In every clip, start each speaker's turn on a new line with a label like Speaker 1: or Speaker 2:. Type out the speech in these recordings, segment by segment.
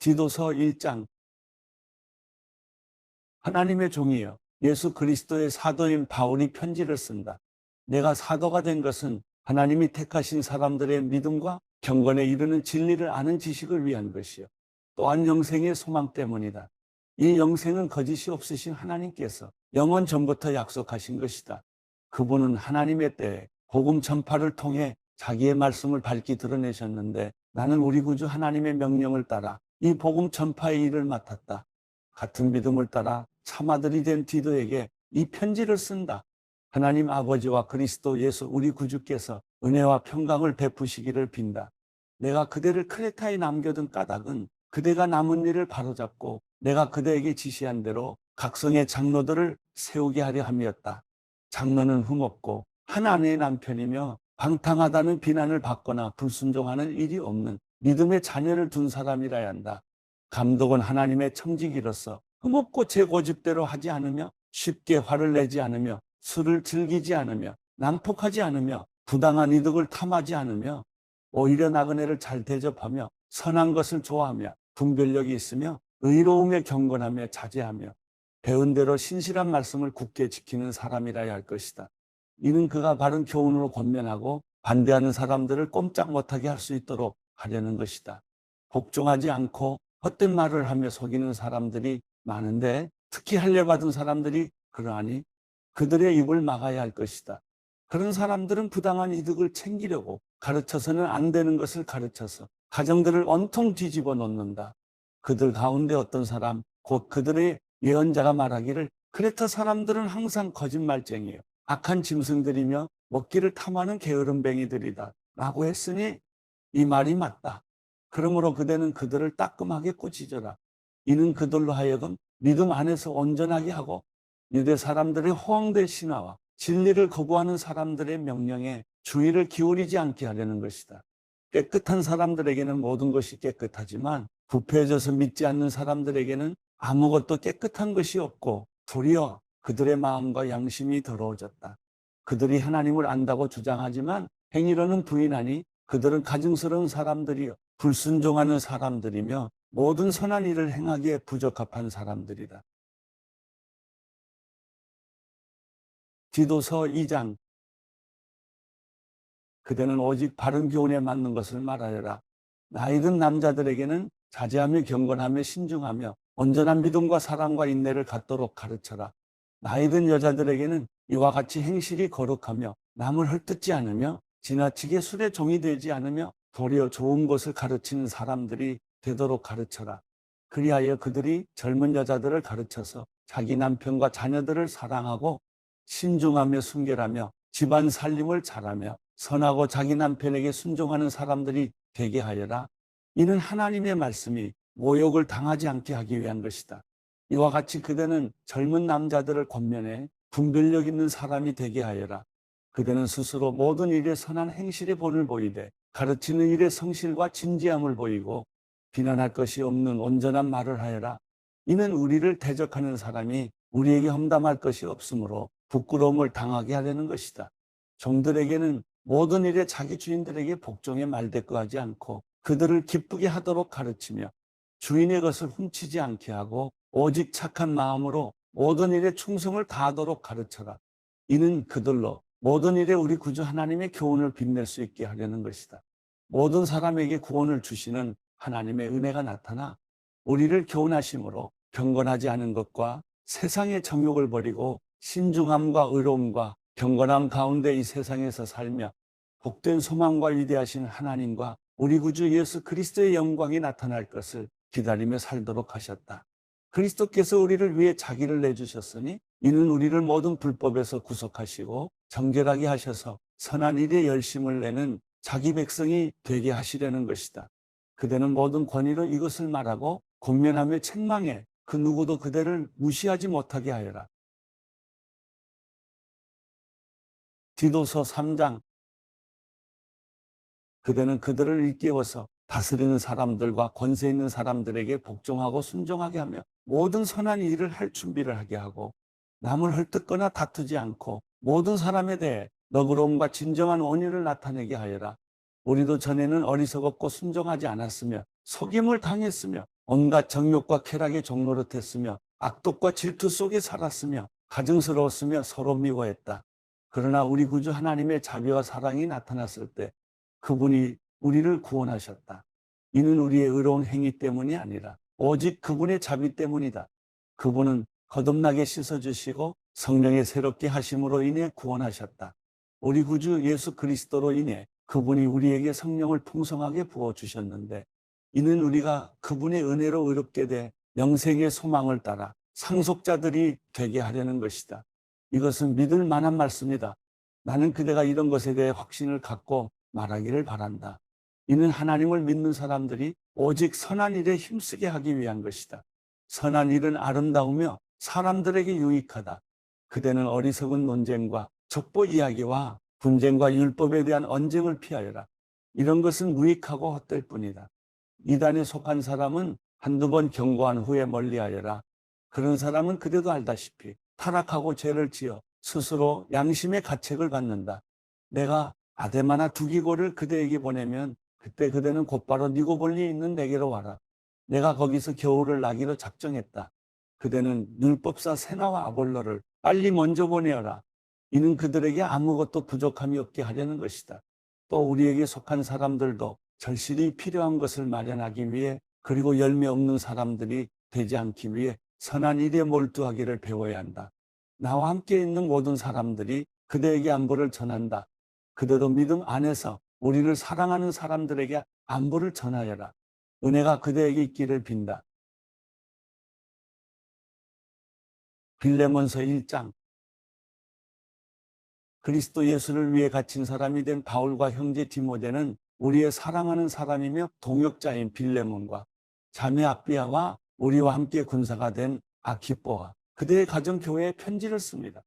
Speaker 1: 디도서 1장. 하나님의 종이여 예수 그리스도의 사도인 바울이 편지를 쓴다. 내가 사도가 된 것은 하나님이 택하신 사람들의 믿음과 경건에 이르는 진리를 아는 지식을 위한 것이요 또한 영생의 소망 때문이다. 이 영생은 거짓이 없으신 하나님께서 영원 전부터 약속하신 것이다. 그분은 하나님의 때에 복음 전파를 통해 자기의 말씀을 밝히 드러내셨는데 나는 우리 구주 하나님의 명령을 따라 이 복음 전파의 일을 맡았다. 같은 믿음을 따라 참아들이 된 디도에게 이 편지를 쓴다. 하나님 아버지와 그리스도 예수 우리 구주께서 은혜와 평강을 베푸시기를 빈다. 내가 그대를 크레타에 남겨둔 까닭은 그대가 남은 일을 바로잡고 내가 그대에게 지시한 대로 각성의 장로들을 세우게 하려 함이었다. 장로는 흠없고 한 아내의 남편이며 방탕하다는 비난을 받거나 불순종하는 일이 없는 믿음의 자녀를 둔 사람이라야 한다. 감독은 하나님의 청지기로서 흠없고 제 고집대로 하지 않으며 쉽게 화를 내지 않으며 술을 즐기지 않으며 난폭하지 않으며 부당한 이득을 탐하지 않으며 오히려 나그네를 잘 대접하며 선한 것을 좋아하며 분별력이 있으며 의로움에 경건하며 자제하며 배운 대로 신실한 말씀을 굳게 지키는 사람이라야 할 것이다. 이는 그가 바른 교훈으로 권면하고 반대하는 사람들을 꼼짝 못하게 할 수 있도록 하려는 것이다. 복종하지 않고 헛된 말을 하며 속이는 사람들이 많은데 특히 할례받은 사람들이 그러하니 그들의 입을 막아야 할 것이다. 그런 사람들은 부당한 이득을 챙기려고 가르쳐서는 안 되는 것을 가르쳐서 가정들을 온통 뒤집어 놓는다. 그들 가운데 어떤 사람 곧 그들의 예언자가 말하기를 크레타 사람들은 항상 거짓말쟁이요 악한 짐승들이며 먹기를 탐하는 게으름뱅이들이다 라고 했으니 이 말이 맞다. 그러므로 그대는 그들을 따끔하게 꾸짖어라. 이는 그들로 하여금 믿음 안에서 온전하게 하고 유대 사람들의 허황된 신화와 진리를 거부하는 사람들의 명령에 주의를 기울이지 않게 하려는 것이다. 깨끗한 사람들에게는 모든 것이 깨끗하지만 부패해져서 믿지 않는 사람들에게는 아무것도 깨끗한 것이 없고 도리어 그들의 마음과 양심이 더러워졌다. 그들이 하나님을 안다고 주장하지만 행위로는 부인하니 그들은 가증스러운 사람들이요 불순종하는 사람들이며 모든 선한 일을 행하기에 부적합한 사람들이다. 디도서 2장. 그대는 오직 바른 교훈에 맞는 것을 말하여라. 나이든 남자들에게는 자제하며 경건하며 신중하며 온전한 믿음과 사랑과 인내를 갖도록 가르쳐라. 나이든 여자들에게는 이와 같이 행실이 거룩하며 남을 헐뜯지 않으며 지나치게 술에 종이 되지 않으며 도리어 좋은 것을 가르치는 사람들이 되도록 가르쳐라. 그리하여 그들이 젊은 여자들을 가르쳐서 자기 남편과 자녀들을 사랑하고 신중하며 순결하며 집안 살림을 잘하며 선하고 자기 남편에게 순종하는 사람들이 되게 하여라. 이는 하나님의 말씀이 모욕을 당하지 않게 하기 위한 것이다. 이와 같이 그대는 젊은 남자들을 권면해 분별력 있는 사람이 되게 하여라. 그대는 스스로 모든 일에 선한 행실의 본을 보이되 가르치는 일에 성실과 진지함을 보이고 비난할 것이 없는 온전한 말을 하여라. 이는 우리를 대적하는 사람이 우리에게 험담할 것이 없으므로 부끄러움을 당하게 하려는 것이다. 종들에게는 모든 일에 자기 주인들에게 복종에 말대꾸하지 않고 그들을 기쁘게 하도록 가르치며 주인의 것을 훔치지 않게 하고 오직 착한 마음으로 모든 일에 충성을 다하도록 가르쳐라. 이는 그들로 모든 일에 우리 구주 하나님의 교훈을 빛낼 수 있게 하려는 것이다. 모든 사람에게 구원을 주시는 하나님의 은혜가 나타나 우리를 교훈하심으로 경건하지 않은 것과 세상의 정욕을 버리고 신중함과 의로움과 경건함 가운데 이 세상에서 살며 복된 소망과 위대하신 하나님과 우리 구주 예수 그리스도의 영광이 나타날 것을 기다리며 살도록 하셨다. 그리스도께서 우리를 위해 자기를 내주셨으니 이는 우리를 모든 불법에서 구속하시고 정결하게 하셔서 선한 일에 열심을 내는 자기 백성이 되게 하시려는 것이다. 그대는 모든 권위로 이것을 말하고 권면하며 책망해 그 누구도 그대를 무시하지 못하게 하여라. 디도서 3장. 그대는 그들을 일깨워서 다스리는 사람들과 권세 있는 사람들에게 복종하고 순종하게 하며 모든 선한 일을 할 준비를 하게 하고 남을 헐뜯거나 다투지 않고 모든 사람에 대해 너그러움과 진정한 온유를 나타내게 하여라. 우리도 전에는 어리석었고 순종하지 않았으며 속임을 당했으며 온갖 정욕과 쾌락의 종노릇했으며 악독과 질투 속에 살았으며 가증스러웠으며 서로 미워했다. 그러나 우리 구주 하나님의 자비와 사랑이 나타났을 때 그분이 우리를 구원하셨다. 이는 우리의 의로운 행위 때문이 아니라 오직 그분의 자비 때문이다. 그분은 거듭나게 씻어주시고 성령의 새롭게 하심으로 인해 구원하셨다. 우리 구주 예수 그리스도로 인해 그분이 우리에게 성령을 풍성하게 부어주셨는데 이는 우리가 그분의 은혜로 의롭게 돼 영생의 소망을 따라 상속자들이 되게 하려는 것이다. 이것은 믿을 만한 말씀이다. 나는 그대가 이런 것에 대해 확신을 갖고 말하기를 바란다. 이는 하나님을 믿는 사람들이 오직 선한 일에 힘쓰게 하기 위한 것이다. 선한 일은 아름다우며 사람들에게 유익하다. 그대는 어리석은 논쟁과 족보 이야기와 분쟁과 율법에 대한 언쟁을 피하여라. 이런 것은 무익하고 헛될 뿐이다. 이단에 속한 사람은 한두 번 경고한 후에 멀리하여라. 그런 사람은 그대도 알다시피 타락하고 죄를 지어 스스로 양심의 가책을 받는다. 내가 아데마나 두기고를 그대에게 보내면 그때 그대는 곧바로 니고볼리에 있는 내게로 와라. 내가 거기서 겨울을 나기로 작정했다. 그대는 율법사 세나와 아볼로를 빨리 먼저 보내어라. 이는 그들에게 아무것도 부족함이 없게 하려는 것이다. 또 우리에게 속한 사람들도 절실히 필요한 것을 마련하기 위해 그리고 열매 없는 사람들이 되지 않기 위해 선한 일에 몰두하기를 배워야 한다. 나와 함께 있는 모든 사람들이 그대에게 안부를 전한다. 그대도 믿음 안에서 우리를 사랑하는 사람들에게 안부를 전하여라. 은혜가 그대에게 있기를 빈다. 빌레몬서 1장. 그리스도 예수를 위해 갇힌 사람이 된 바울과 형제 디모데는 우리의 사랑하는 사람이며 동역자인 빌레몬과 자매 아비아와 우리와 함께 군사가 된 아키뽀와 그대의 가정교회에 편지를 씁니다.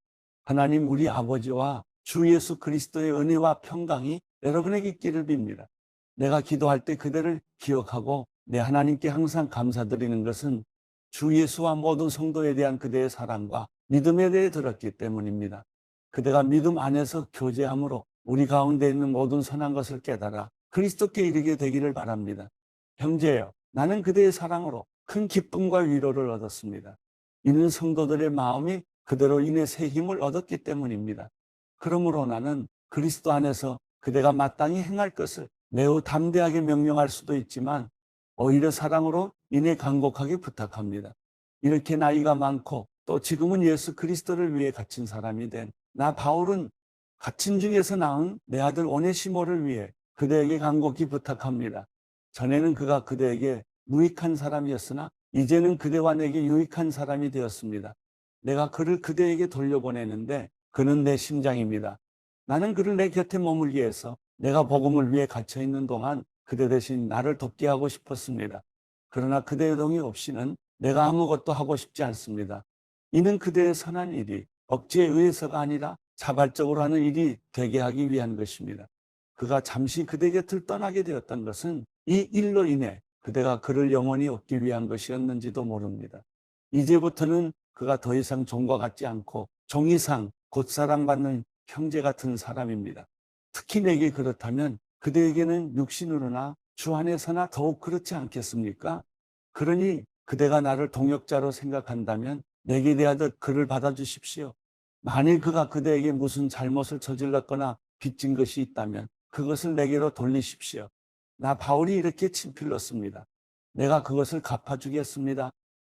Speaker 1: 하나님 우리 아버지와 주 예수 그리스도의 은혜와 평강이 여러분에게 있기를 빕니다. 내가 기도할 때 그대를 기억하고 내 하나님께 항상 감사드리는 것은 주 예수와 모든 성도에 대한 그대의 사랑과 믿음에 대해 들었기 때문입니다. 그대가 믿음 안에서 교제함으로 우리 가운데 있는 모든 선한 것을 깨달아 그리스도께 이르게 되기를 바랍니다. 형제여, 나는 그대의 사랑으로 큰 기쁨과 위로를 얻었습니다. 이는 성도들의 마음이 그대로 인해 새 힘을 얻었기 때문입니다. 그러므로 나는 그리스도 안에서 그대가 마땅히 행할 것을 매우 담대하게 명령할 수도 있지만 오히려 사랑으로 인해 간곡하게 부탁합니다. 이렇게 나이가 많고 또 지금은 예수 그리스도를 위해 갇힌 사람이 된 나 바울은 갇힌 중에서 낳은 내 아들 오네시모를 위해 그대에게 간곡히 부탁합니다. 전에는 그가 그대에게 무익한 사람이었으나 이제는 그대와 내게 유익한 사람이 되었습니다. 내가 그를 그대에게 돌려보내는데 그는 내 심장입니다. 나는 그를 내 곁에 머물게 해서 내가 복음을 위해 갇혀있는 동안 그대 대신 나를 돕게 하고 싶었습니다. 그러나 그대의 동의 없이는 내가 아무것도 하고 싶지 않습니다. 이는 그대의 선한 일이 억지에 의해서가 아니라 자발적으로 하는 일이 되게 하기 위한 것입니다. 그가 잠시 그대 곁을 떠나게 되었던 것은 이 일로 인해 그대가 그를 영원히 얻기 위한 것이었는지도 모릅니다. 이제부터는 그가 더 이상 종과 같지 않고 종이상 곧 사랑받는 형제 같은 사람입니다. 특히 내게 그렇다면 그대에게는 육신으로나 주 안에서나 더욱 그렇지 않겠습니까? 그러니 그대가 나를 동역자로 생각한다면 내게 대하듯 그를 받아주십시오. 만일 그가 그대에게 무슨 잘못을 저질렀거나 빚진 것이 있다면 그것을 내게로 돌리십시오. 나 바울이 이렇게 친필렀습니다. 내가 그것을 갚아주겠습니다.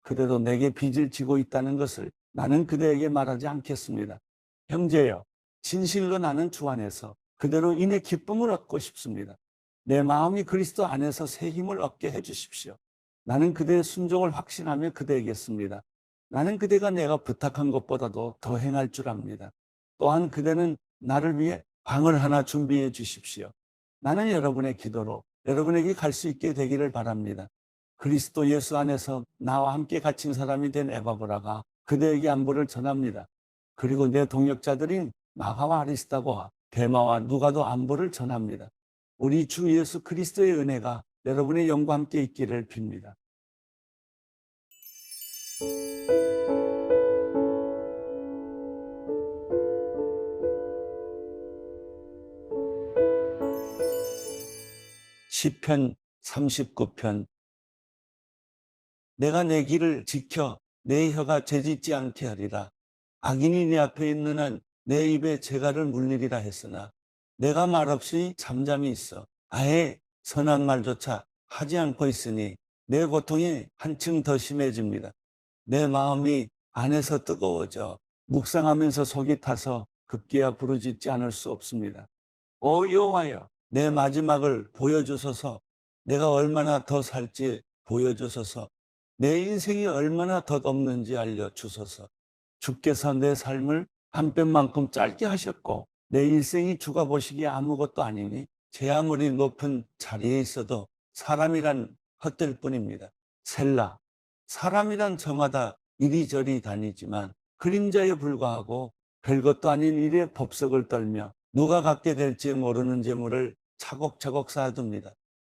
Speaker 1: 그대도 내게 빚을 지고 있다는 것을 나는 그대에게 말하지 않겠습니다. 형제여, 진실로 나는 주 안에서 그대로 인해 기쁨을 얻고 싶습니다. 내 마음이 그리스도 안에서 새 힘을 얻게 해주십시오. 나는 그대의 순종을 확신하며 그대에겠습니다. 나는 그대가 내가 부탁한 것보다도 더 행할 줄 압니다. 또한 그대는 나를 위해 방을 하나 준비해 주십시오. 나는 여러분의 기도로 여러분에게 갈 수 있게 되기를 바랍니다. 그리스도 예수 안에서 나와 함께 갇힌 사람이 된 에바브라가 그대에게 안부를 전합니다. 그리고 내 동역자들인 마가와 아리스다고와 데마와 누가도 안부를 전합니다. 우리 주 예수 그리스도의 은혜가 여러분의 영과 함께 있기를 빕니다. 시편 39편 내가 내 길을 지켜 내 혀가 죄짓지 않게 하리라. 악인이 내 앞에 있는 한 내 입에 재갈을 물리리라 했으나 내가 말없이 잠잠히 있어 아예 선한 말조차 하지 않고 있으니 내 고통이 한층 더 심해집니다. 내 마음이 안에서 뜨거워져 묵상하면서 속이 타서 급기야 부르짖지 않을 수 없습니다. 오 여호와여, 내 마지막을 보여주소서. 내가 얼마나 더 살지 보여주소서. 내 인생이 얼마나 덧없는지 알려주소서. 주께서 내 삶을 한 뼘만큼 짧게 하셨고 내 일생이 주가 보시기에 아무것도 아니니 제 아무리 높은 자리에 있어도 사람이란 헛될 뿐입니다. 셀라. 사람이란 저마다 이리저리 다니지만 그림자에 불과하고 별것도 아닌 일의 법석을 떨며 누가 갖게 될지 모르는 재물을 차곡차곡 쌓아둡니다.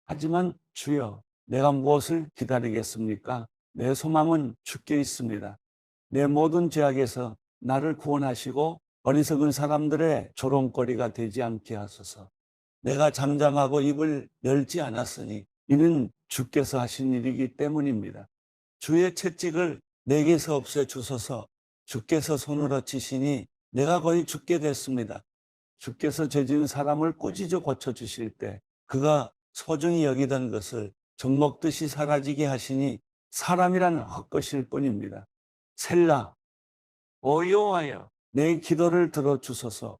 Speaker 1: 하지만 주여, 내가 무엇을 기다리겠습니까? 내 소망은 주께 있습니다. 내 모든 죄악에서 나를 구원하시고 어리석은 사람들의 조롱거리가 되지 않게 하소서. 내가 잠잠하고 입을 열지 않았으니 이는 주께서 하신 일이기 때문입니다. 주의 채찍을 내게서 없애주소서. 주께서 손으로 치시니 내가 거의 죽게 됐습니다. 주께서 죄 지은 사람을 꾸짖어 고쳐주실 때 그가 소중히 여기던 것을 젖먹듯이 사라지게 하시니 사람이란 헛것일 뿐입니다. 셀라. 오 여호와여, 내 기도를 들어주소서.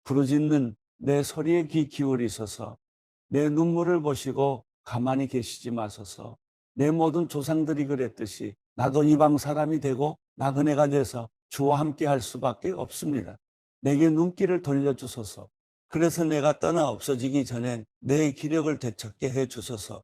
Speaker 1: 부르짖는 내 소리에 귀 기울이소서. 내 눈물을 보시고 가만히 계시지 마소서. 내 모든 조상들이 그랬듯이 나도 이방 사람이 되고 나그네가 돼서 주와 함께 할 수밖에 없습니다. 내게 눈길을 돌려주소서. 그래서 내가 떠나 없어지기 전에 내 기력을 되찾게 해주소서.